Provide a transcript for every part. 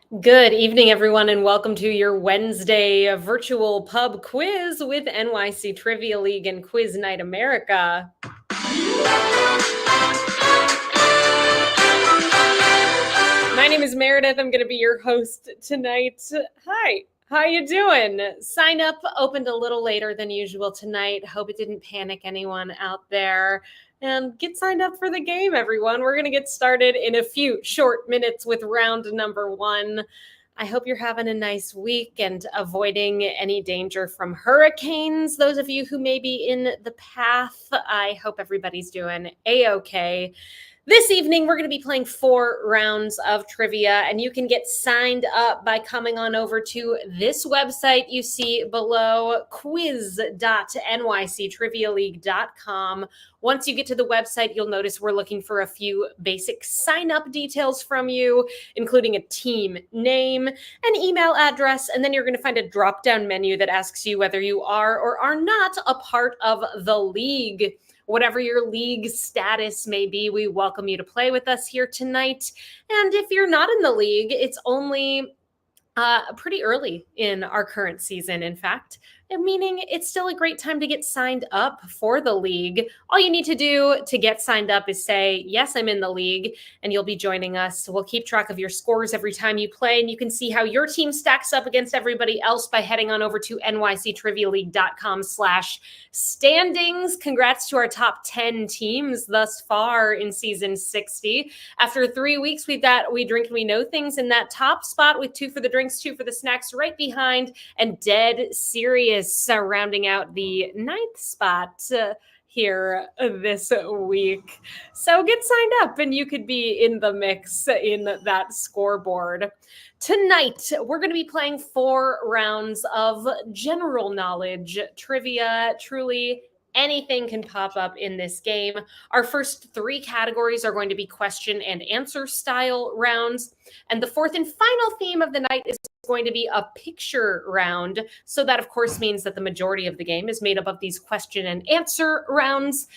Good evening, everyone, and welcome to your Wednesday virtual pub quiz with NYC Trivia League and Quiz Night America. My name is Meredith. I'm going to be your host tonight. Hi. How you doing? Sign up opened a little later than usual tonight. Hope it didn't panic anyone out there. And get signed up for the game, everyone. We're going to get started in a few short minutes with round number 1. I hope you're having a nice week and avoiding any danger from hurricanes. Those of you who may be in the path, I hope everybody's doing A-okay. This evening, we're going to be playing 4 rounds of trivia, and you can get signed up by coming on over to this website you see below, quiz.nyctrivialeague.com. Once you get to the website, you'll notice we're looking for a few basic sign-up details from you, including a team name, an email address, and then you're going to find a drop-down menu that asks you whether you are or are not a part of the league. Whatever your league status may be, we welcome you to play with us here tonight. And if you're not in the league, it's only pretty early in our current season, in fact, meaning it's still a great time to get signed up for the league. All you need to do to get signed up is say, yes, I'm in the league, and you'll be joining us. We'll keep track of your scores every time you play, and you can see how your team stacks up against everybody else by heading on over to nyctrivialeague.com/standings. Congrats to our top 10 teams thus far in season 60. After 3 weeks, we've got We Drink and We Know Things in that top spot with 2 for the drinks, 2 for the snacks right behind, and Dead Serious rounding out the 9th spot here this week. So get signed up and you could be in the mix in that scoreboard. Tonight, we're going to be playing 4 rounds of general knowledge trivia. Truly, anything can pop up in this game. Our first 3 categories are going to be question and answer style rounds. And the 4th and final theme of the night is going to be a picture round. So that, of course, means that the majority of the game is made up of these question and answer rounds.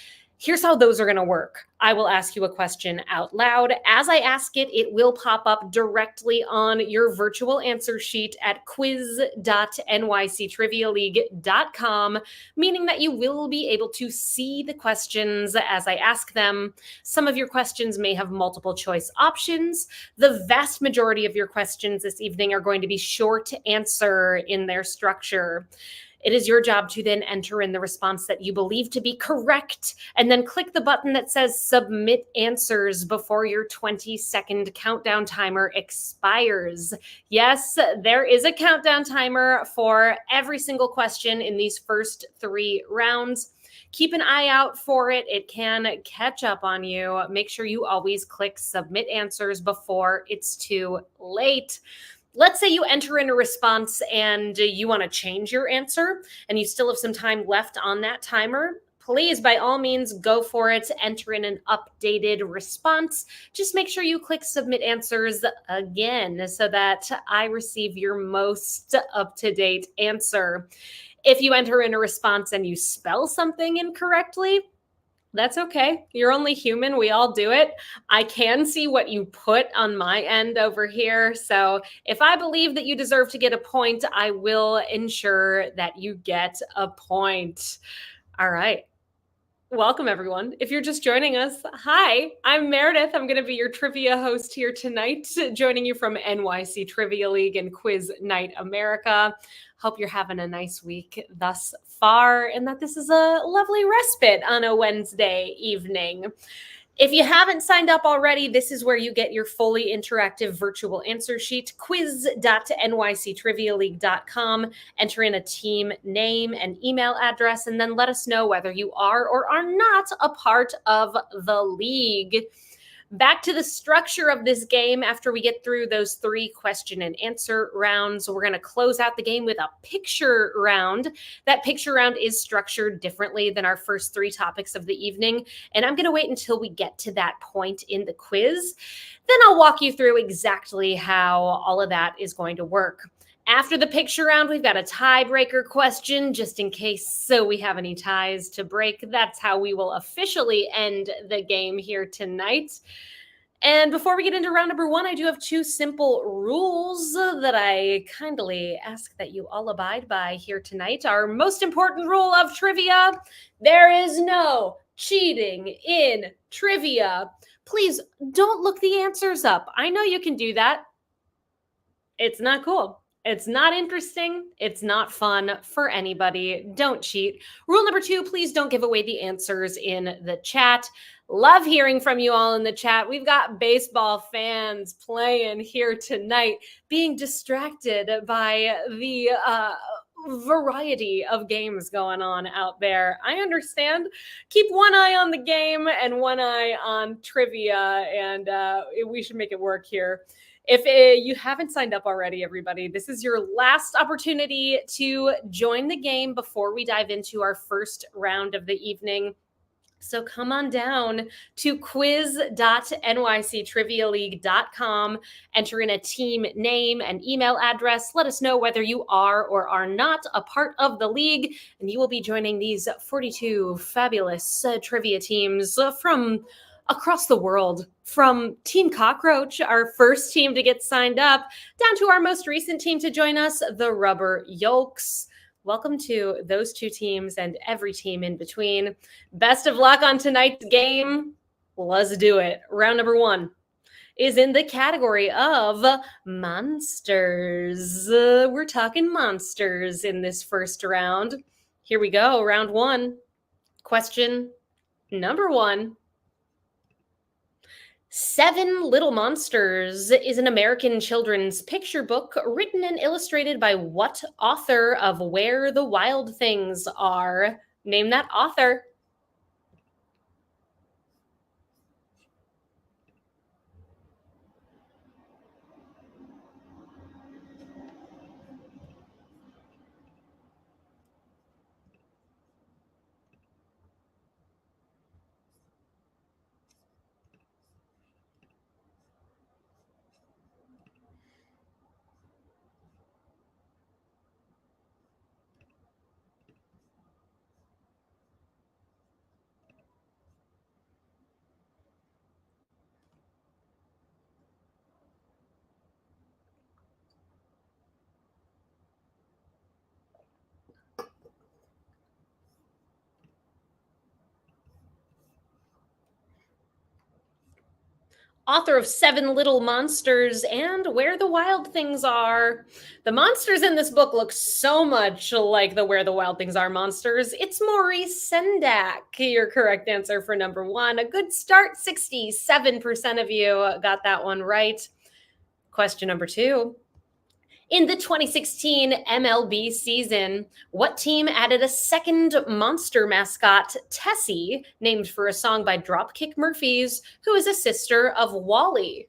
Here's how those are going to work. I will ask you a question out loud. As I ask it, it will pop up directly on your virtual answer sheet at quiz.nyctrivialeague.com, meaning that you will be able to see the questions as I ask them. Some of your questions may have multiple choice options. The vast majority of your questions this evening are going to be short answer in their structure. It is your job to then enter in the response that you believe to be correct, and then click the button that says Submit Answers before your 20-second countdown timer expires. Yes, there is a countdown timer for every single question in these first 3 rounds. Keep an eye out for it. It can catch up on you. Make sure you always click Submit Answers before it's too late. Let's say you enter in a response and you want to change your answer and you still have some time left on that timer. Please, by all means, go for it. Enter in an updated response. Just make sure you click Submit Answers again so that I receive your most up-to-date answer. If you enter in a response and you spell something incorrectly, that's okay. You're only human. We all do it. I can see what you put on my end over here. So if I believe that you deserve to get a point, I will ensure that you get a point. All right. Welcome, everyone. If you're just joining us, hi, I'm Meredith. I'm going to be your trivia host here tonight, joining you from NYC Trivia League and Quiz Night America. Hope you're having a nice week thus far and that this is a lovely respite on a Wednesday evening. If you haven't signed up already, this is where you get your fully interactive virtual answer sheet, quiz.nyctrivialeague.com. Enter in a team name and email address, and then let us know whether you are or are not a part of the league. Back to the structure of this game after we get through those 3 question and answer rounds. We're going to close out the game with a picture round. That picture round is structured differently than our first 3 topics of the evening, and I'm going to wait until we get to that point in the quiz. Then I'll walk you through exactly how all of that is going to work. After the picture round, we've got a tiebreaker question, just in case so we have any ties to break. That's how we will officially end the game here tonight. And before we get into round number 1, I do have 2 simple rules that I kindly ask that you all abide by here tonight. Our most important rule of trivia: there is no cheating in trivia. Please don't look the answers up. I know you can do that. It's not cool. It's not interesting. It's not fun for anybody. Don't cheat. Rule number 2, please don't give away the answers in the chat. Love hearing from you all in the chat. We've got baseball fans playing here tonight, being distracted by the variety of games going on out there. I understand. Keep one eye on the game and one eye on trivia, and we should make it work here. If you haven't signed up already, everybody, this is your last opportunity to join the game before we dive into our first round of the evening. So come on down to quiz.nyctrivialeague.com, enter in a team name and email address. Let us know whether you are or are not a part of the league, and you will be joining these 42 fabulous trivia teams from across the world, from Team Cockroach, our first team to get signed up, down to our most recent team to join us, the Rubber Yolks. Welcome to those 2 teams and every team in between. Best of luck on tonight's game. Let's do it. Round number 1 is in the category of monsters. We're talking monsters in this first round. Here we go. Round 1. Question number 1. 7 Little Monsters is an American children's picture book written and illustrated by what author of Where the Wild Things Are? Name that author. Author of 7 Little Monsters and Where the Wild Things Are. The monsters in this book look so much like the Where the Wild Things Are monsters. It's Maurice Sendak, your correct answer for number 1. A good start. 67% of you got that one right. Question number 2. In the 2016 MLB season, what team added a second monster mascot, Tessie, named for a song by Dropkick Murphys, who is a sister of Wally?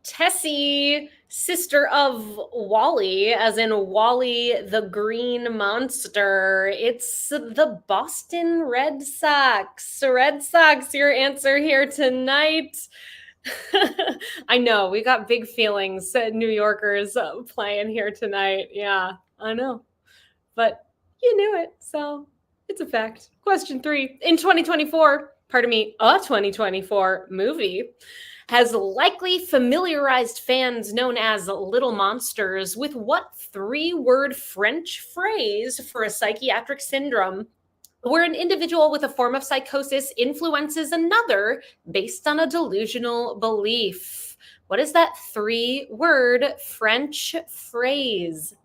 Tessie, sister of Wally, as in Wally the Green Monster. It's the Boston Red Sox. Red Sox, your answer here tonight. I know, we got big feelings, New Yorkers playing here tonight. Yeah, I know. But you knew it, so it's a fact. Question 3. In 2024, pardon me, a 2024 movie has likely familiarized fans known as Little Monsters with what 3-word French phrase for a psychiatric syndrome where an individual with a form of psychosis influences another based on a delusional belief? What is that 3-word French phrase?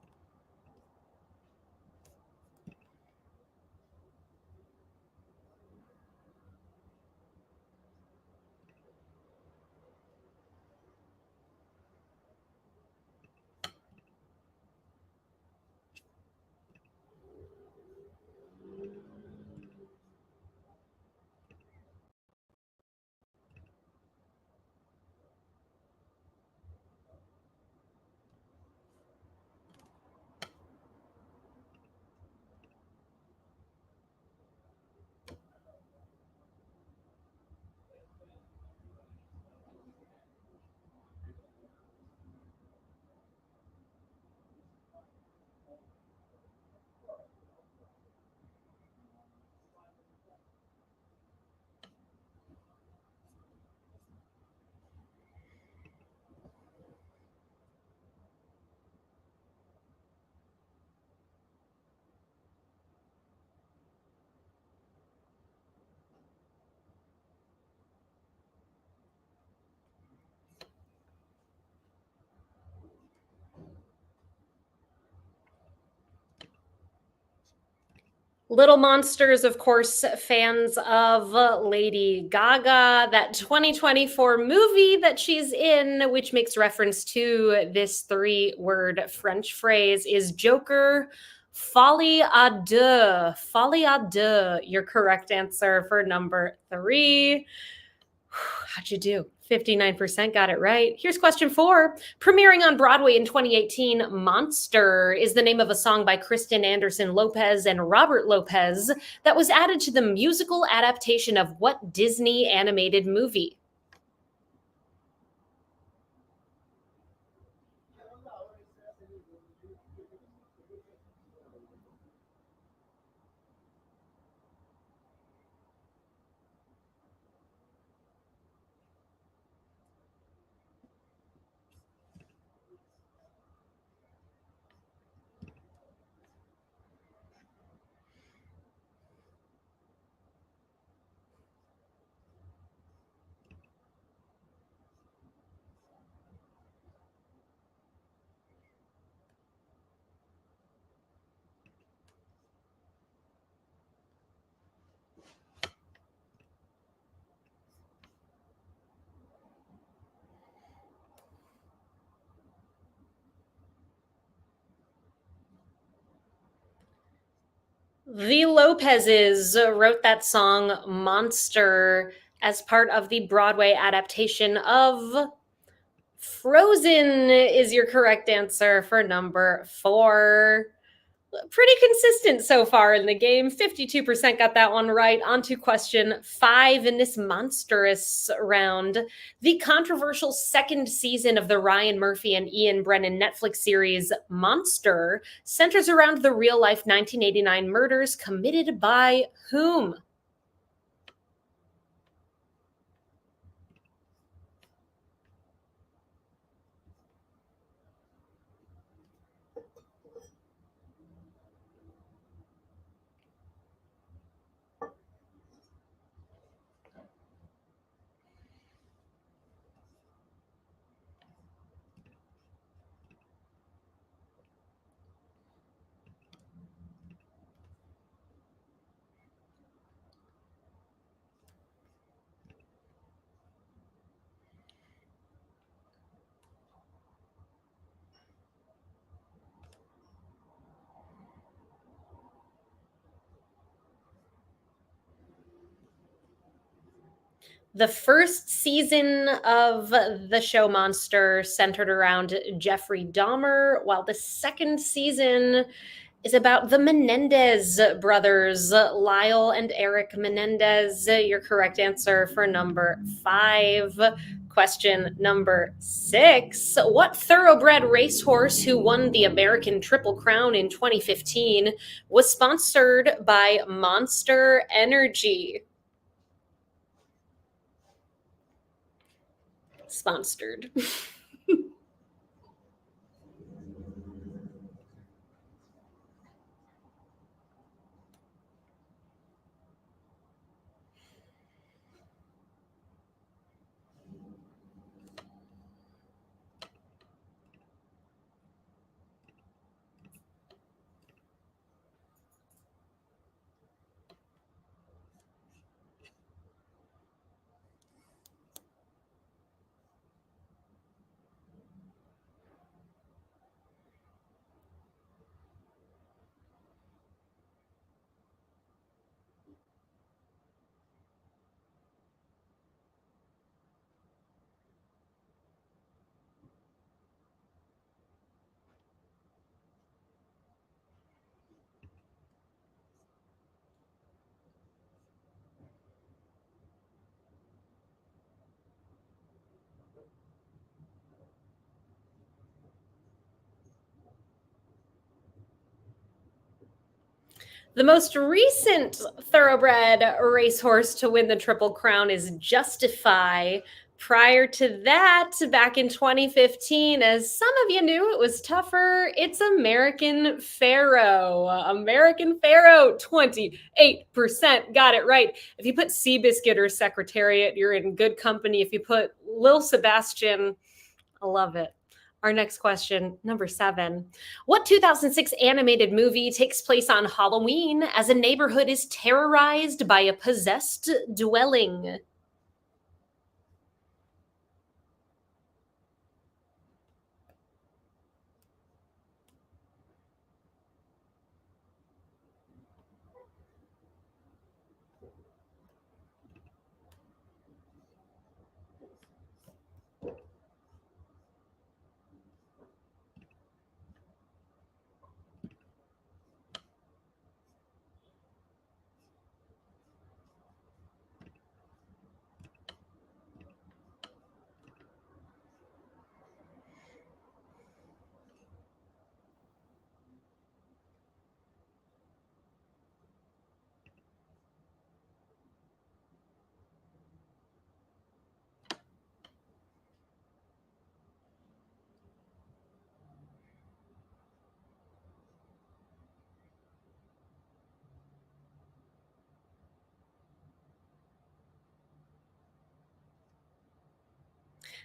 Little Monsters, of course, fans of Lady Gaga, that 2024 movie that she's in, which makes reference to this three-word French phrase, is Joker. Folie à deux. Folie à deux. Your correct answer for number 3. How'd you do? 59% got it right. Here's question 4. Premiering on Broadway in 2018, Monster is the name of a song by Kristen Anderson Lopez and Robert Lopez that was added to the musical adaptation of what Disney animated movie? The Lopez's wrote that song Monster as part of the Broadway adaptation of Frozen is your correct answer for number 4. Pretty consistent so far in the game. 52% got that one right. On to question 5 in this monstrous round. The controversial second season of the Ryan Murphy and Ian Brennan Netflix series Monster centers around the real-life 1989 murders committed by whom? The first season of the show Monster centered around Jeffrey Dahmer, while the second season is about the Menendez brothers, Lyle and Eric Menendez. Your correct answer for number 5. Question number 6. What thoroughbred racehorse who won the American Triple Crown in 2015 was sponsored by Monster Energy? Sponsored. The most recent thoroughbred racehorse to win the Triple Crown is Justify. Prior to that, back in 2015, as some of you knew, it was tougher. It's American Pharaoh. American Pharaoh, 28% got it right. If you put Seabiscuit or Secretariat, you're in good company. If you put Lil Sebastian, I love it. Our next question, number 7. What 2006 animated movie takes place on Halloween as a neighborhood is terrorized by a possessed dwelling?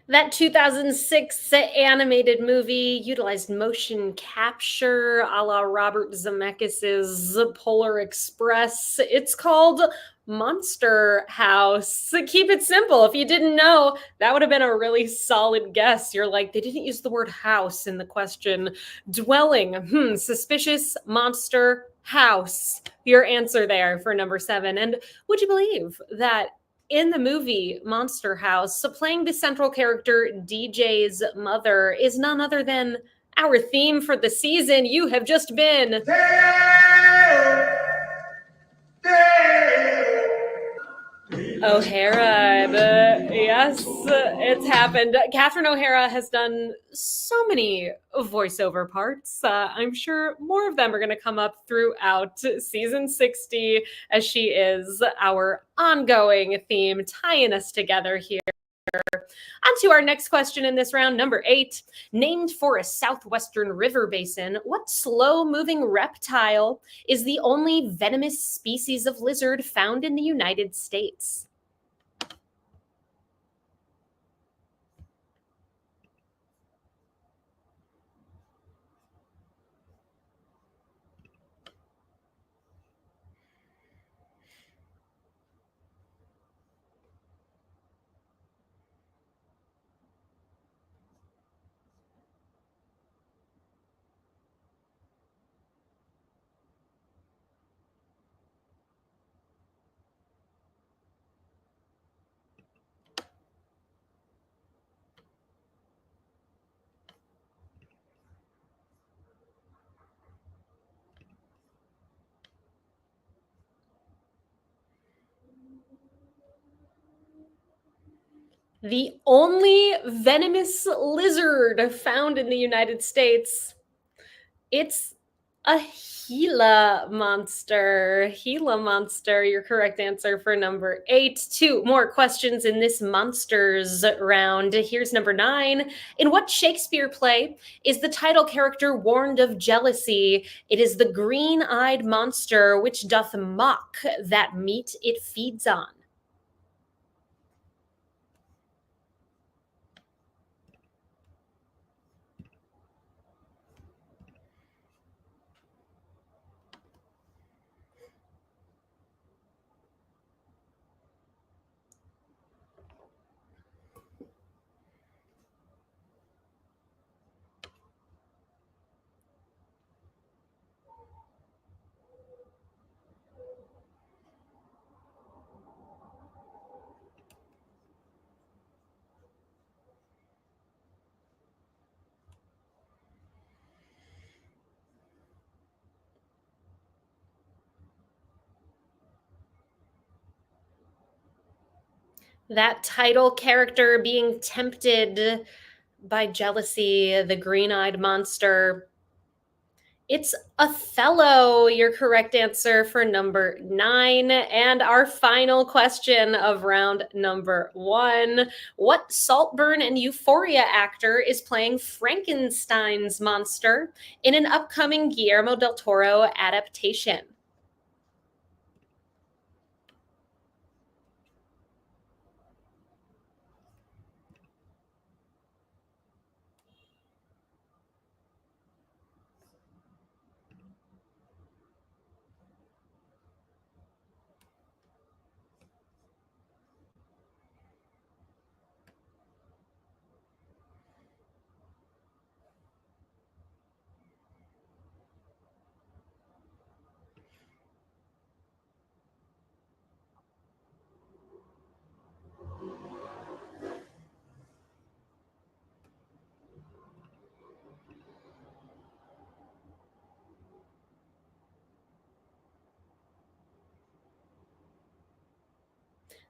That 2006 animated movie utilized motion capture a la Robert Zemeckis' Polar Express. It's called Monster House. Keep it simple. If you didn't know, that would have been a really solid guess. You're like, they didn't use the word house in the question. Dwelling. Suspicious monster house. Your answer there for number 7. And would you believe that in the movie Monster House, so playing the central character DJ's mother is none other than our theme for the season. You have just been O'Hara. Yes, it's happened. Catherine O'Hara has done so many voiceover parts. I'm sure more of them are going to come up throughout season 60 as she is our ongoing theme, tying us together here. On to our next question in this round, number 8. Named for a southwestern river basin, what slow-moving reptile is the only venomous species of lizard found in the United States? The only venomous lizard found in the United States. It's a Gila monster. Gila monster, your correct answer for number 8. 2 more questions in this monsters round. Here's number 9. In what Shakespeare play is the title character warned of jealousy? It is the green-eyed monster which doth mock that meat it feeds on. That title character being tempted by jealousy, the green-eyed monster. It's Othello, your correct answer for number 9. And our final question of round number 1. What Saltburn and Euphoria actor is playing Frankenstein's monster in an upcoming Guillermo del Toro adaptation?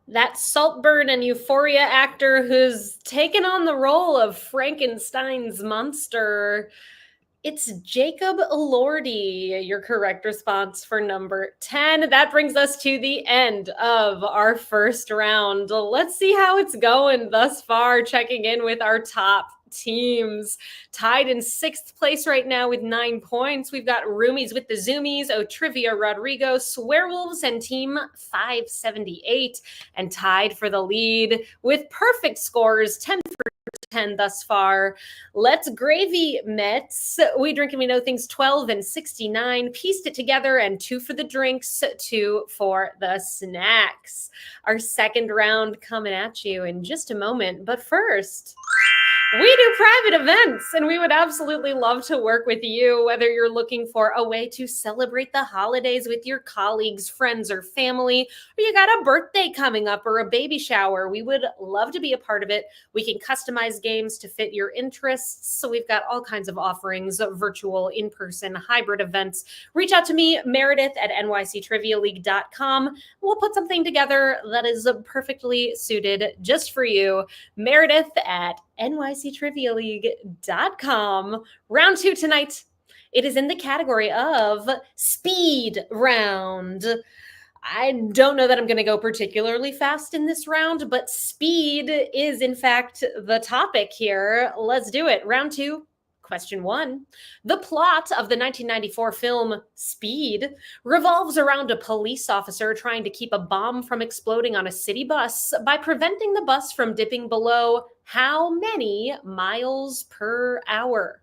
That Saltburn and Euphoria actor who's taken on the role of Frankenstein's monster. It's Jacob Elordi, your correct response for number 10. That brings us to the end of our first round. Let's see how it's going thus far, checking in with our top teams. Tied in sixth place right now with 9 points. We've got Roomies with the Zoomies, Otrivia Rodrigo, Swearwolves, and Team 578. And tied for the lead with perfect scores, 10 for 10 thus far. Let's Gravy Mets. We Drink and We Know Things 12 and 69. Pieced it together, and 2 for the drinks, 2 for the snacks. Our second round coming at you in just a moment. But first, we do private events, and we would absolutely love to work with you, whether you're looking for a way to celebrate the holidays with your colleagues, friends, or family, or you got a birthday coming up or a baby shower. We would love to be a part of it. We can customize games to fit your interests. So we've got all kinds of offerings, virtual, in-person, hybrid events. Reach out to me, Meredith at nyctrivialeague.com. We'll put something together that is perfectly suited just for you. Meredith at nyctrivialeague.com. Round 2 tonight. It is in the category of speed round. I don't know that I'm going to go particularly fast in this round, but speed is in fact the topic here. Let's do it. Round 2. Question 1. The plot of the 1994 film Speed revolves around a police officer trying to keep a bomb from exploding on a city bus by preventing the bus from dipping below how many miles per hour?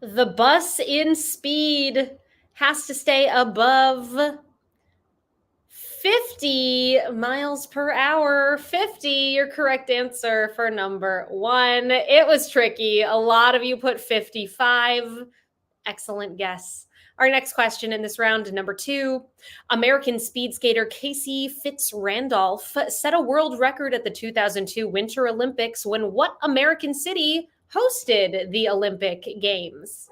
The bus in Speed has to stay above 50 miles per hour. 50, your correct answer for number 1. It was tricky. A lot of you put 55. Excellent guess. Our next question in this round, number 2. American speed skater Casey Fitz-Randolph set a world record at the 2002 Winter Olympics when what American city hosted the Olympic Games?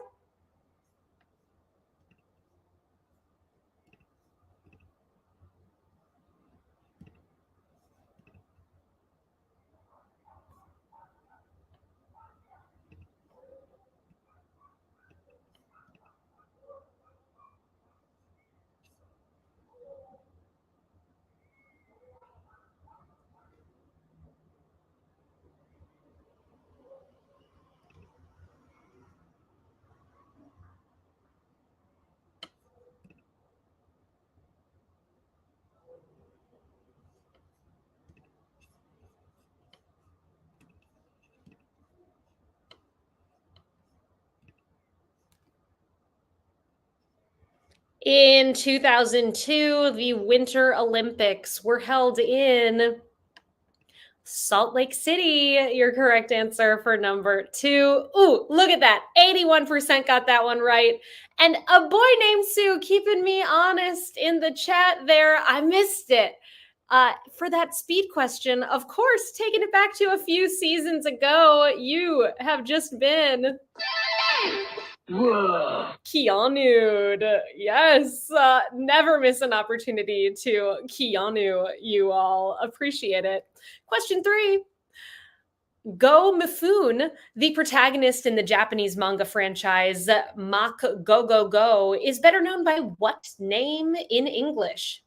In 2002, the Winter Olympics were held in Salt Lake City. Your correct answer for number 2. Ooh, look at that. 81% got that one right. And a boy named Sue keeping me honest in the chat there. I missed it. For that speed question, of course, taking it back to a few seasons ago, you have just been Keanu. Yes. Never miss an opportunity to Keanu, you all. Appreciate it. Question 3. Go Mifune, the protagonist in the Japanese manga franchise Mach Go Go Go, is better known by what name in English?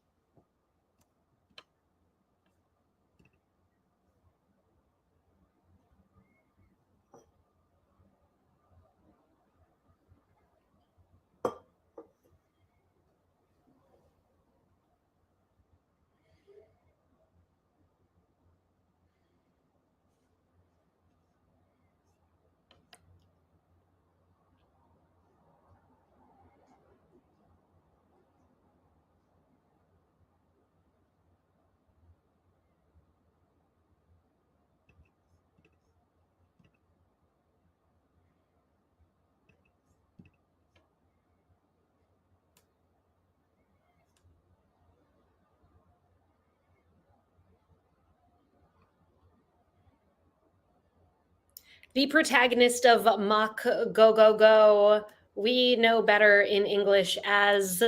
The protagonist of Mach Go Go Go, we know better in English as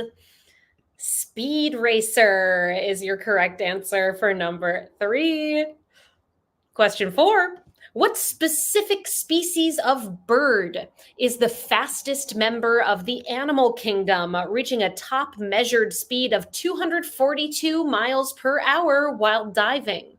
Speed Racer, is your correct answer for number 3. Question 4. What specific species of bird is the fastest member of the animal kingdom, reaching a top measured speed of 242 miles per hour while diving?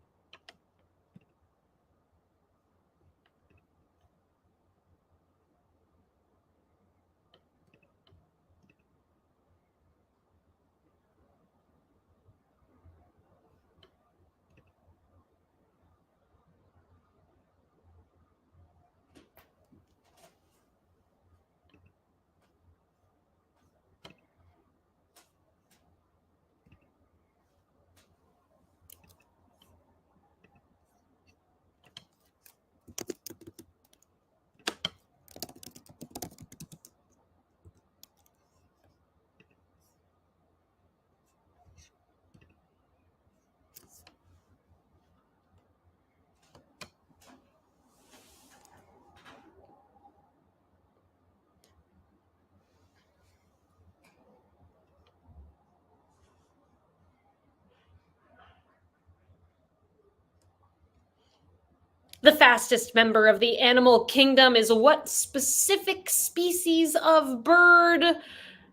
The fastest member of the animal kingdom is what specific species of bird?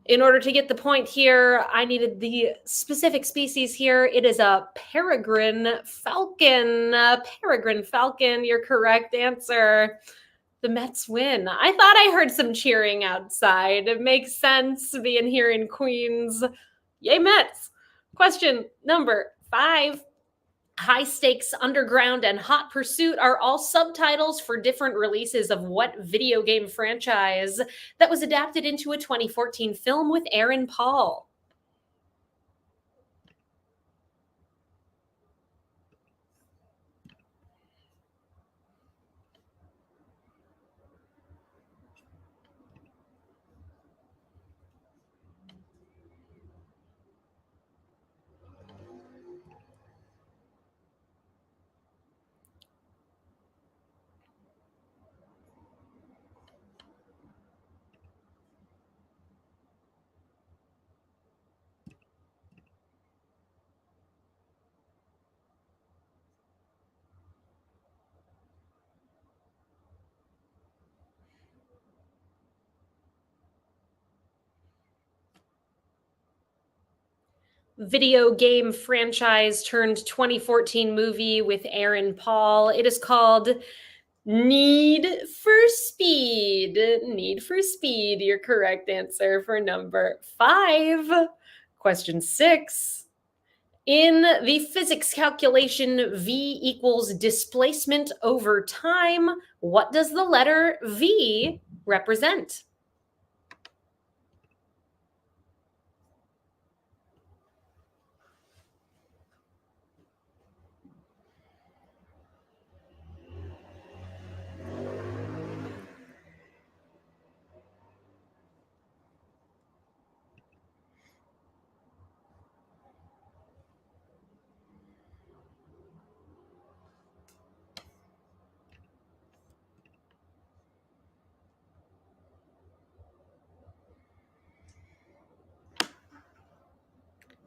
In order to get the point here, I needed the specific species here. It is a peregrine falcon. Peregrine falcon, your correct answer. The Mets win. I thought I heard some cheering outside. It makes sense being here in Queens. Yay, Mets. Question number 5. High Stakes, Underground, and Hot Pursuit are all subtitles for different releases of what video game franchise that was adapted into a 2014 film with Aaron Paul? Video game franchise turned 2014 movie with Aaron Paul. It is called Need for Speed. Need for Speed, your correct answer for number 5. Question 6. In the physics calculation V equals displacement over time, what does the letter V represent?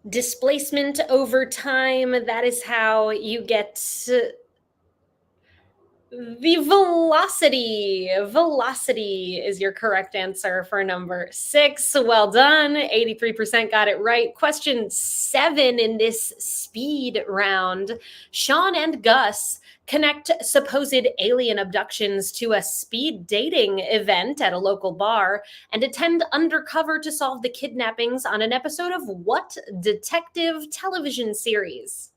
Displacement over time, that is how you get the velocity. Velocity is your correct answer for number 6. Well done. 83% got it right. Question 7 in this speed round. Sean and Gus connect supposed alien abductions to a speed dating event at a local bar and attend undercover to solve the kidnappings on an episode of what detective television series?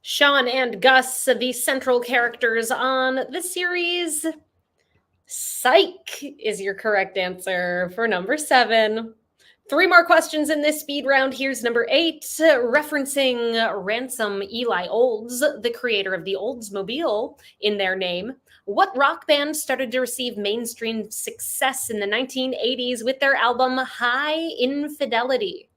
Sean and Gus, the central characters on the series. Psych is your correct answer for number 7. 3 more questions in this speed round. Here's number 8. Referencing Ransom Eli Olds, the creator of the Oldsmobile, in their name, what rock band started to receive mainstream success in the 1980s with their album High Infidelity?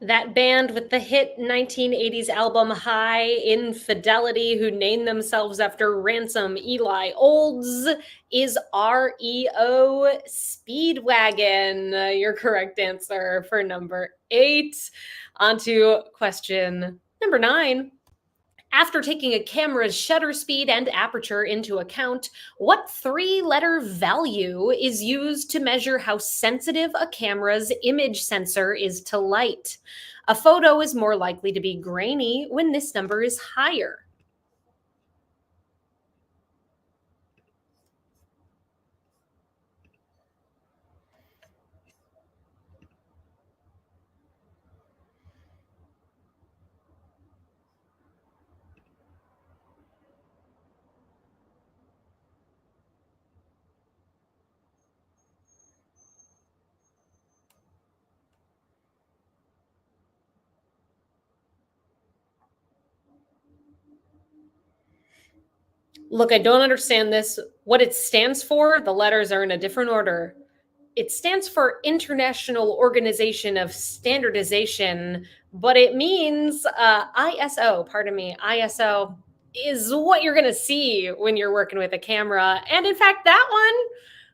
That band with the hit 1980s album High Infidelity, who named themselves after Ransom Eli Olds, is REO Speedwagon. Your correct answer for number 8. On to question number 9. After taking a camera's shutter speed and aperture into account, what 3-letter value is used to measure how sensitive a camera's image sensor is to light? A photo is more likely to be grainy when this number is higher. Look, I don't understand this. What it stands for, the letters are in a different order. It stands for International Organization of Standardization, but it means ISO, pardon me, ISO is what you're going to see when you're working with a camera. And in fact, that one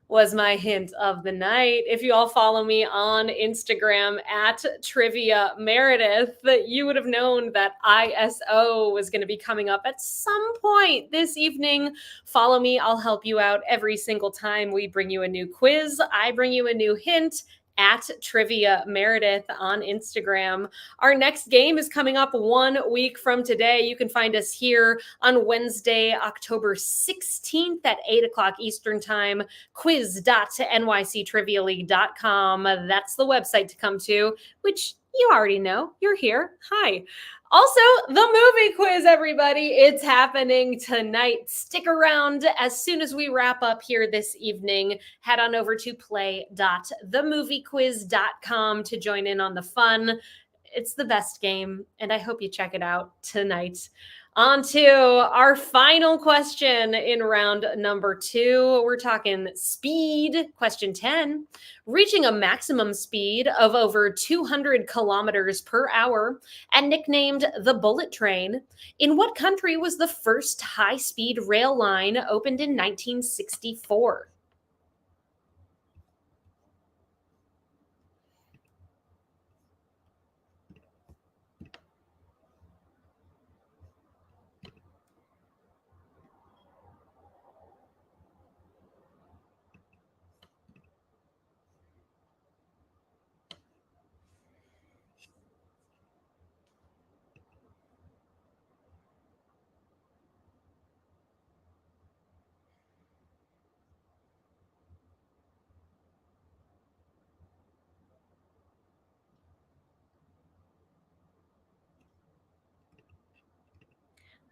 was my hint of the night. If you all follow me on Instagram at Trivia Meredith, you would have known that ISO was going to be coming up at some point this evening. Follow me. I'll help you out every single time we bring you a new quiz. I bring you a new hint at Trivia Meredith on Instagram. Our next game is coming up 1 week from today. You can find us here on Wednesday, October 16th at 8 o'clock Eastern Time, quiz.nyctrivialeague.com. That's the website to come to, which you already know. You're here. Hi. Also, the movie quiz, everybody. It's happening tonight. Stick around. As soon as we wrap up here this evening, head on over to play.themoviequiz.com to join in on the fun. It's the best game, and I hope you check it out tonight. On to our final question in round number 2. We're talking speed. Question 10. Reaching a maximum speed of over 200 kilometers per hour and nicknamed the Bullet Train, in what country was the first high-speed rail line opened in 1964?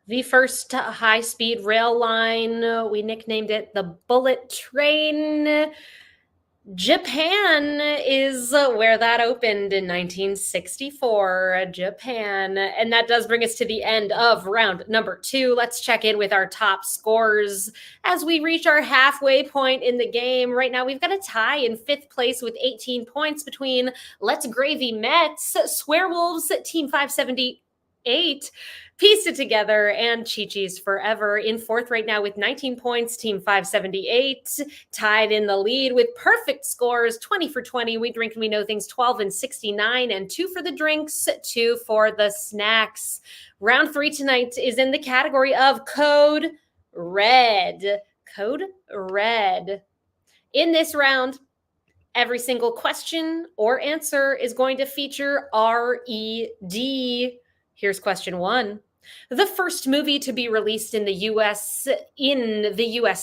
The first high-speed rail line, we nicknamed it the Bullet Train. Japan is where that opened in 1964. Japan. And that does bring us to the end of round number 2. Let's check in with our top scores as we reach our halfway point in the game. Right now, we've got a tie in 5th place with 18 points between Let's Gravy Mets, Swearwolves, Team 578. Piece It Together, and Chi-Chi's Forever in 4th right now with 19 points, Team 578. Tied in the lead with perfect scores, 20 for 20. We Drink and We Know Things, 12 and 69, and 2 for the drinks, 2 for the snacks. Round 3 tonight is in the category of Code Red. Code Red. In this round, every single question or answer is going to feature R-E-D. Here's question 1. The first movie to be released in the US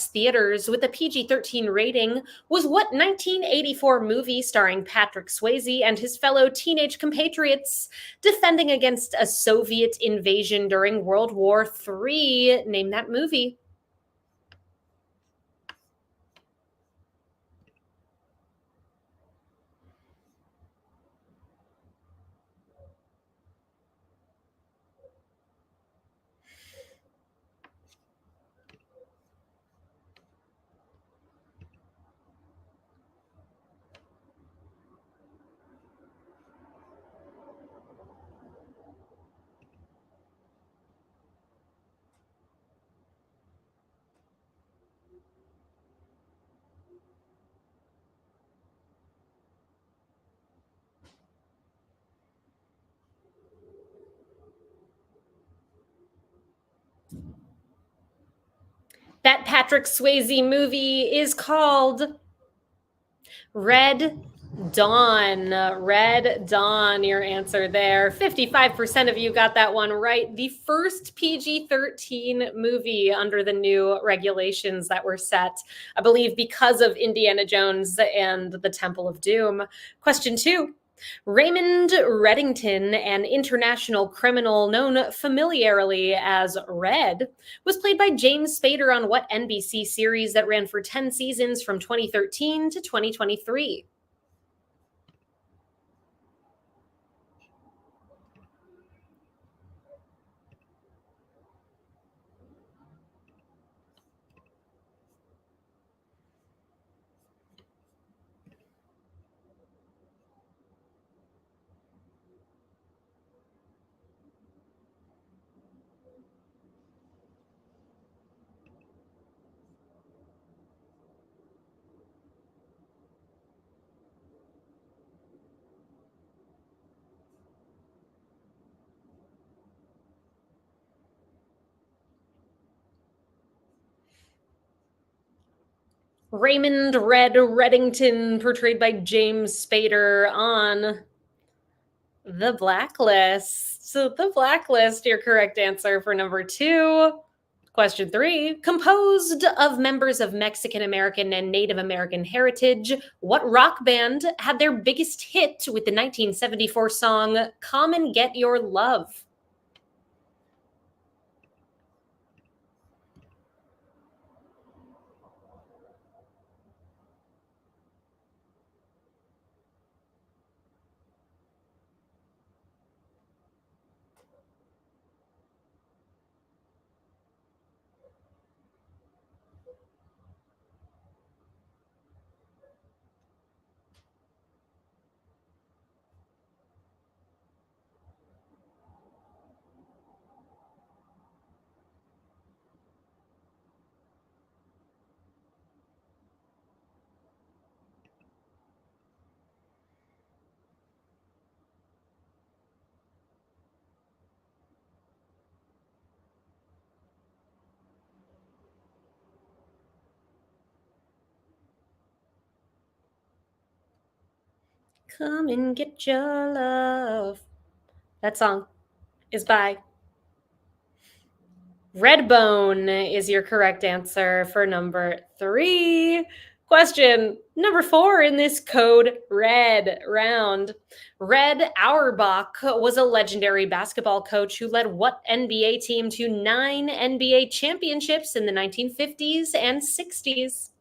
theaters with a PG-13 rating was what 1984 movie starring Patrick Swayze and his fellow teenage compatriots defending against a Soviet invasion during World War III? Name that movie. That Patrick Swayze movie is called Red Dawn. Red Dawn, your answer there. 55% of you got that one right. The first PG-13 movie under the new regulations that were set, I believe, because of Indiana Jones and the Temple of Doom. Question 2. Raymond Reddington, an international criminal known familiarly as Red, was played by James Spader on what NBC series that ran for 10 seasons from 2013 to 2023? Raymond Red Reddington, portrayed by James Spader on The Blacklist. So, The Blacklist, your correct answer for number 2. Question 3. Composed of members of Mexican American and Native American heritage, what rock band had their biggest hit with the 1974 song Come and Get Your Love? Come and get your love. That song is by Redbone is your correct answer for number 3. Question number 4 in this Code Red round. Red Auerbach was a legendary basketball coach who led what NBA team to 9 NBA championships in the 1950s and 60s?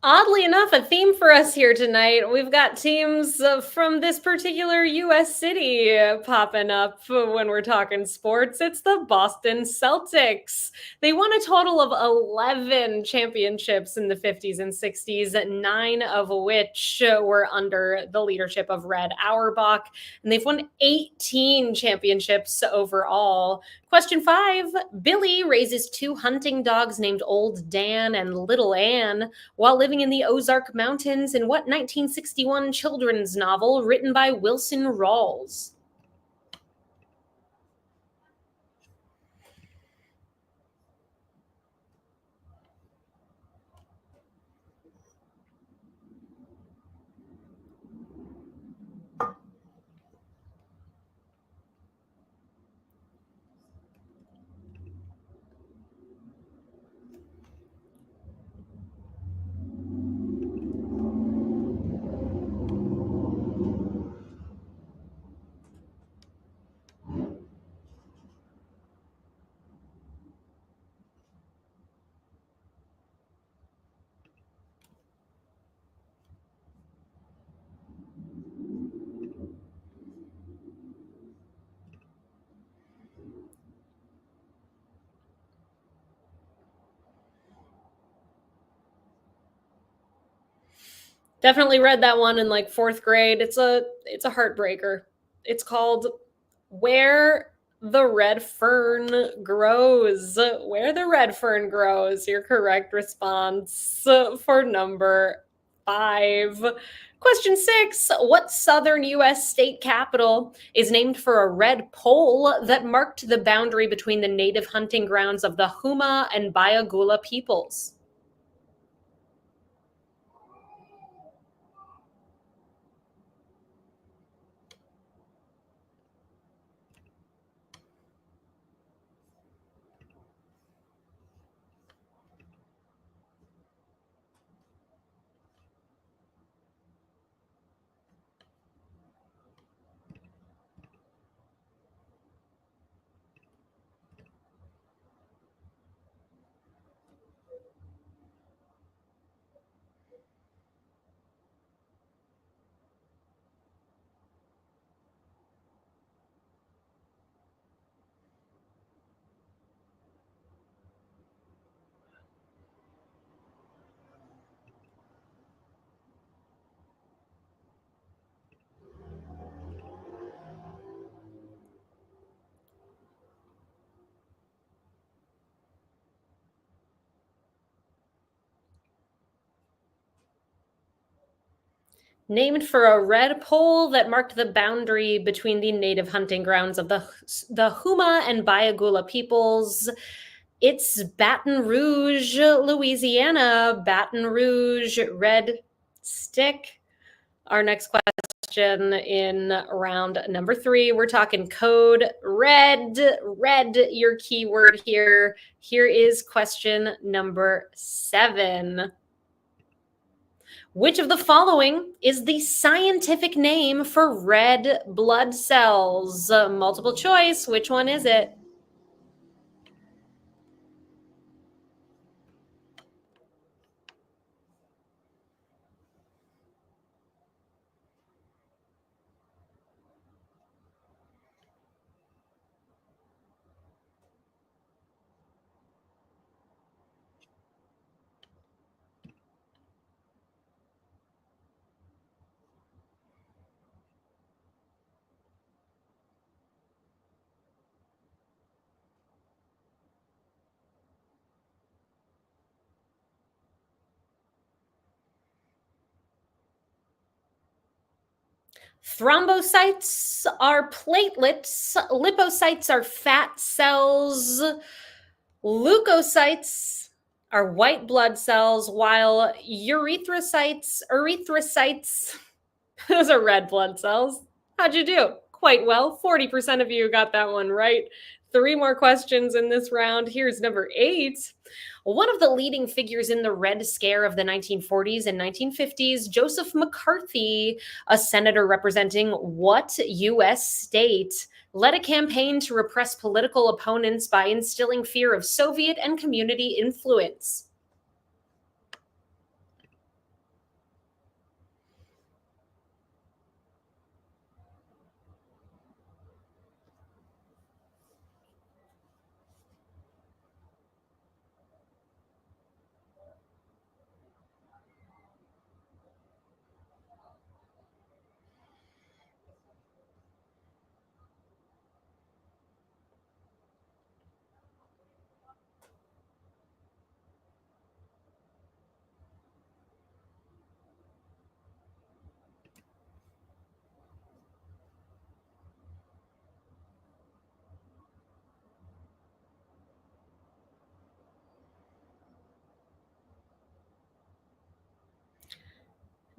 Oddly enough, a theme for us here tonight. We've got teams from this particular US city popping up when we're talking sports. It's the Boston Celtics. They won a total of 11 championships in the 50s and 60s, 9 of which were under the leadership of Red Auerbach. And they've won 18 championships overall. Question 5. Billy raises 2 hunting dogs named Old Dan and Little Ann while living in the Ozark Mountains in what 1961 children's novel written by Wilson Rawls? Definitely read that one in like 4th grade. It's a heartbreaker. It's called Where the Red Fern Grows. Where the Red Fern Grows. Your correct response for number 5. Question 6. What southern U.S. state capital is named for a red pole that marked the boundary between the native hunting grounds of the Huma and Bayagula peoples? Named for a red pole that marked the boundary between the native hunting grounds of the Huma and Bayagula peoples. It's Baton Rouge, Louisiana. Baton Rouge, red stick. Our next question in round number 3. We're talking code red. Red, your keyword here. Here is question number 7. Which of the following is the scientific name for red blood cells? Multiple choice. Which one is it? Thrombocytes are platelets. Lipocytes are fat cells. Leukocytes are white blood cells, while erythrocytes, those are red blood cells. How'd you do? Quite well. 40% of you got that one right. 3 more questions in this round. Here's number 8. One of the leading figures in the Red Scare of the 1940s and 1950s, Joseph McCarthy, a senator representing what U.S. state, led a campaign to repress political opponents by instilling fear of Soviet and community influence?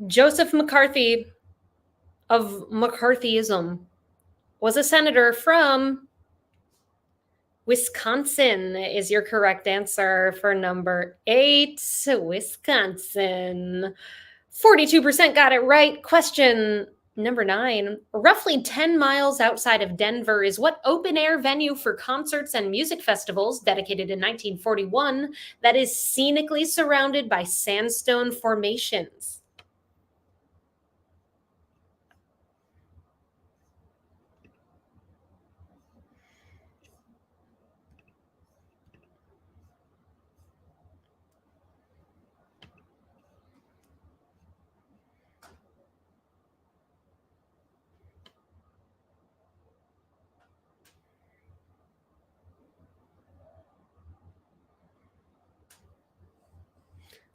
Joseph McCarthy of McCarthyism was a senator from Wisconsin is your correct answer for number 8. Wisconsin. 42% got it right. Question number 9. Roughly 10 miles outside of Denver is what open air venue for concerts and music festivals, dedicated in 1941, that is scenically surrounded by sandstone formations?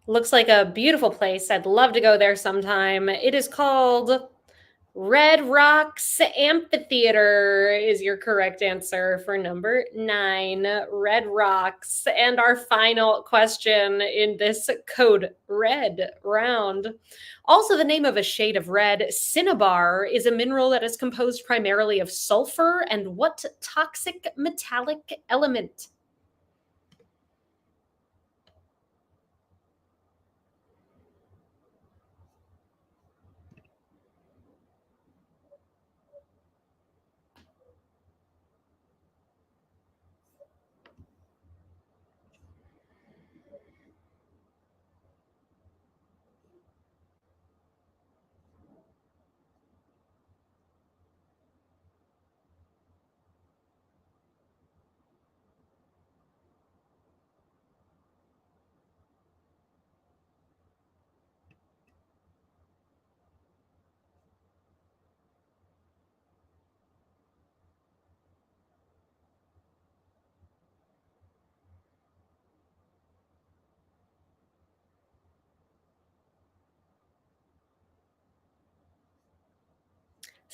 Looks like a beautiful place. I'd love to go there sometime. It is called Red Rocks Amphitheater is your correct answer for number 9. Red Rocks. And our final question in this Code Red round. Also, the name of a shade of red, cinnabar, is a mineral that is composed primarily of sulfur and what toxic metallic element?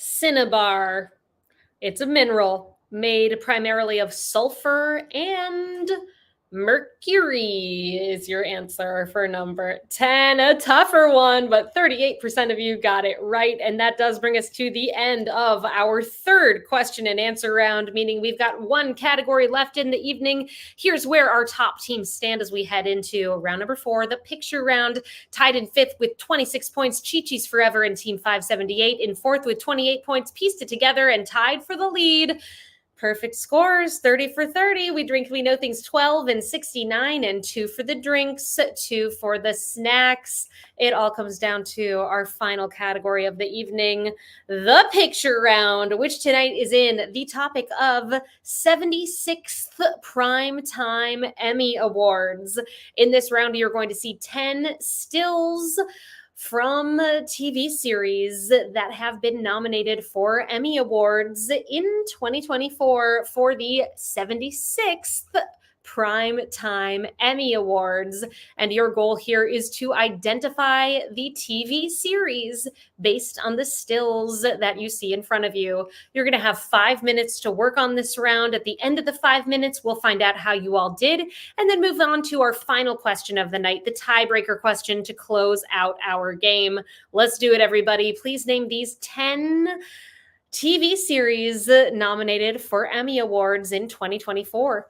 Cinnabar. It's a mineral made primarily of sulfur and mercury is your answer for number 10. A tougher one, but 38% of you got it right. And that does bring us to the end of our third question and answer round, meaning we've got one category left in the evening. Here's where our top teams stand as we head into round number 4, the picture round. Tied in 5th with 26 points, Chi-Chi's Forever and Team 578. In 4th with 28 points, pieced it together and tied for the lead. Perfect scores, 30 for 30. We drink, we know things, 12 and 69, and 2 for the drinks, 2 for the snacks. It all comes down to our final category of the evening, the picture round, which tonight is in the topic of 76th Primetime Emmy Awards. In this round, you're going to see 10 stills from TV series that have been nominated for Emmy Awards in 2024 for the 76th Primetime Emmy Awards. And your goal here is to identify the TV series based on the stills that you see in front of you. You're going to have 5 minutes to work on this round. At the end of the 5 minutes, we'll find out how you all did, and then move on to our final question of the night, the tiebreaker question to close out our game. Let's do it, everybody. Please name these 10 TV series nominated for Emmy Awards in 2024.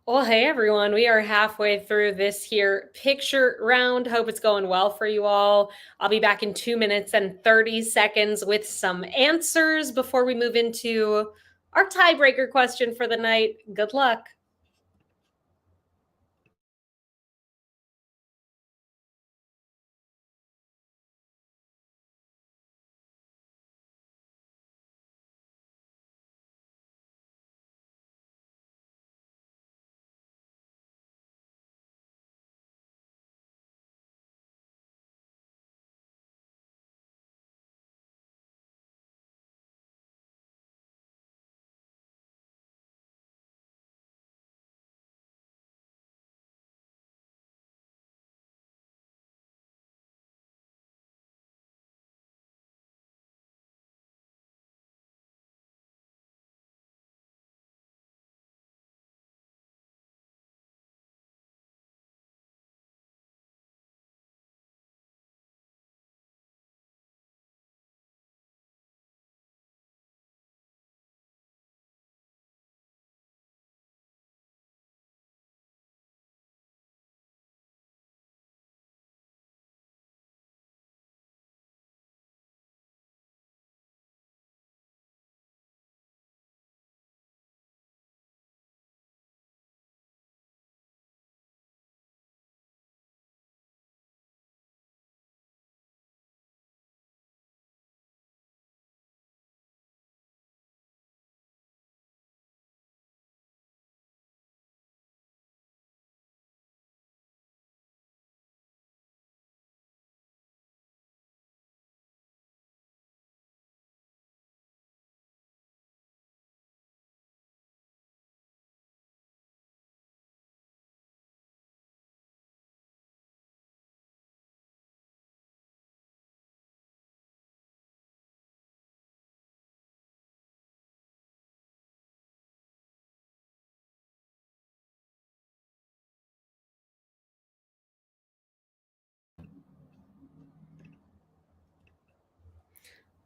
Well, hey everyone, we are halfway through this here picture round. Hope it's going well for you all. I'll be back in 2 minutes and 30 seconds with some answers before we move into our tiebreaker question for the night. Good luck.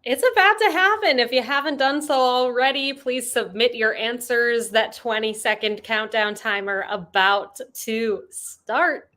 It's about to happen. If you haven't done so already, please submit your answers. That 20-second countdown timer about to start.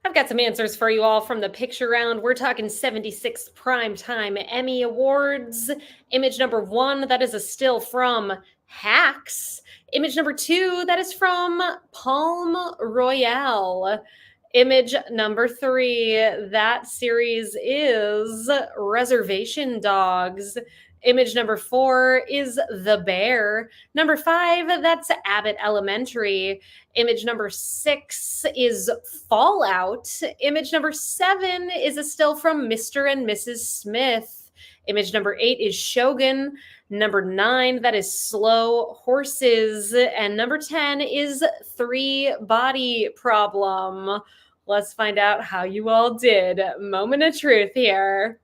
I've got some answers for you all from the picture round. We're talking 76th Primetime Emmy Awards. Image number 1, that is a still from Hacks. Image number 2, that is from Palm Royale. Image number 3, that series is Reservation Dogs. Image number 4 is The Bear. Number 5, that's Abbott Elementary. Image number 6 is Fallout. Image number 7 is a still from Mr. and Mrs. Smith. Image number 8 is Shogun. Number 9, that is Slow Horses. And number 10 is Three Body Problem. Let's find out how you all did. Moment of truth here.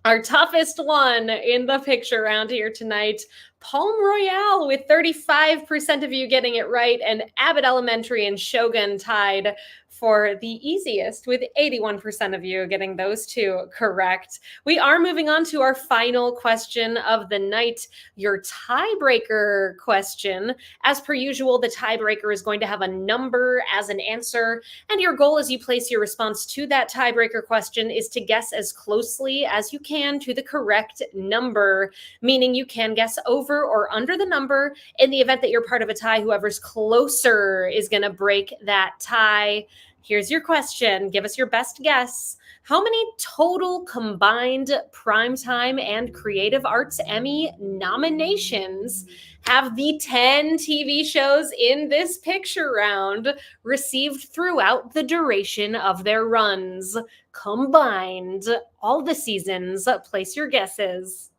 Our toughest one in the picture round here tonight, Palm Royale, with 35% of you getting it right, and Abbott Elementary and Shogun tied for the easiest, with 81% of you getting those two correct. We are moving on to our final question of the night, your tiebreaker question. As per usual, the tiebreaker is going to have a number as an answer, and your goal as you place your response to that tiebreaker question is to guess as closely as you can to the correct number, meaning you can guess over or under the number. In the event that you're part of a tie, whoever's closer is going to break that tie. Here's your question. Give us your best guess. How many total combined Primetime and Creative Arts Emmy nominations have the 10 TV shows in this picture round received throughout the duration of their runs? Combined, all the seasons. Place your guesses.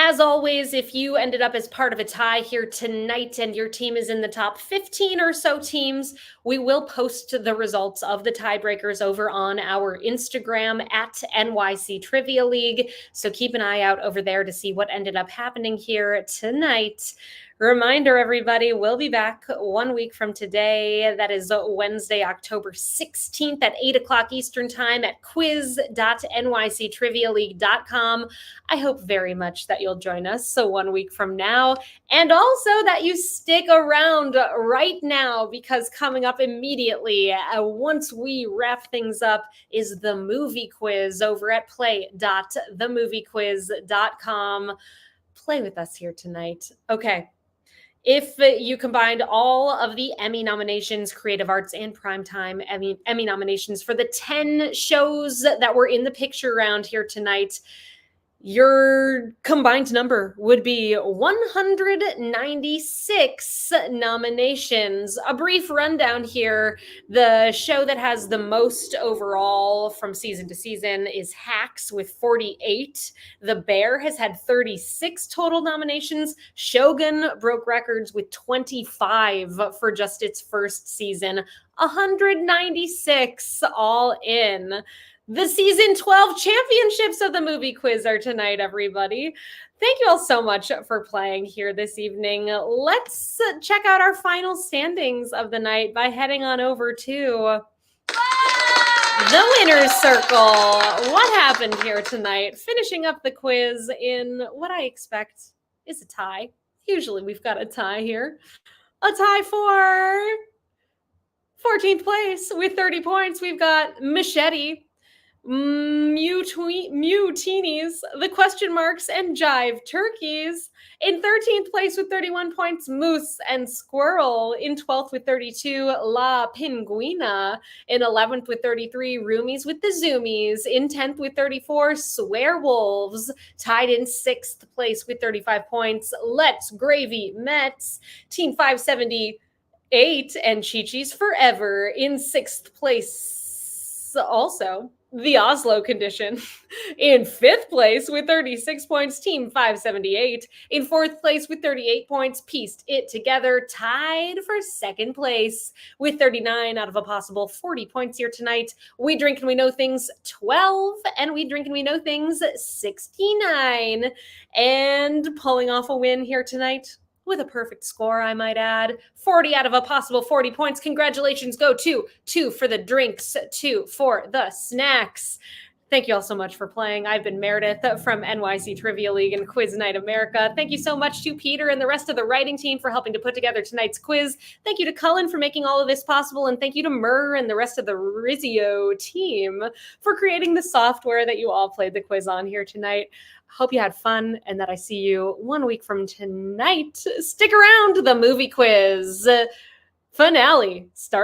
As always, if you ended up as part of a tie here tonight and your team is in the top 15 or so teams, we will post the results of the tiebreakers over on our Instagram at NYC Trivia League. So keep an eye out over there to see what ended up happening here tonight. Reminder, everybody, we'll be back 1 week from today. That is Wednesday, October 16th at 8 o'clock Eastern Time at quiz.nyctrivialeague.com. I hope very much that you'll join us. So 1 week from now, and also that you stick around right now, because coming up immediately, once we wrap things up, is the movie quiz over at play.themoviequiz.com. Play with us here tonight. Okay. If you combined all of the Emmy nominations, Creative Arts and Primetime Emmy nominations for the 10 shows that were in the picture round here tonight, your combined number would be 196 nominations. A brief rundown here. The show that has the most overall from season to season is Hacks with 48. The Bear has had 36 total nominations. Shogun broke records with 25 for just its first season. 196 all in. The season 12 championships of the movie quiz are tonight, everybody. Thank you all so much for playing here this evening. Let's check out our final standings of the night by heading on over to the winner's circle. What happened here tonight? Finishing up the quiz in what I expect is a tie. Usually we've got a tie here. A tie for 14th place with 30 points. We've got Machete, Mutinis, the question marks, and Jive Turkeys. In 13th place with 31 points, Moose and Squirrel. In 12th with 32, La Pinguina. In 11th with 33, Roomies with the Zoomies. In 10th with 34, Swearwolves. Tied in 6th place with 35 points, Let's Gravy Mets. Team 578 and Chi-Chi's Forever. In 6th place also, The Oslo Condition. In 5th place with 36 points, Team 578. In 4th place with 38 points, Pieced It Together. Tied for 2nd place with 39 out of a possible 40 points here tonight. We Drink and We Know Things 12, and We Drink and We Know Things 69. And pulling off a win here tonight, with a perfect score, I might add. 40 out of a possible 40 points. Congratulations go to 2 for the drinks, 2 for the snacks. Thank you all so much for playing. I've been Meredith from NYC Trivia League and Quiz Night America. Thank you so much to Peter and the rest of the writing team for helping to put together tonight's quiz. Thank you to Cullen for making all of this possible. And thank you to Murr and the rest of the Rizio team for creating the software that you all played the quiz on here tonight. Hope you had fun and that I see you 1 week from tonight. Stick around. The movie quiz finale starts.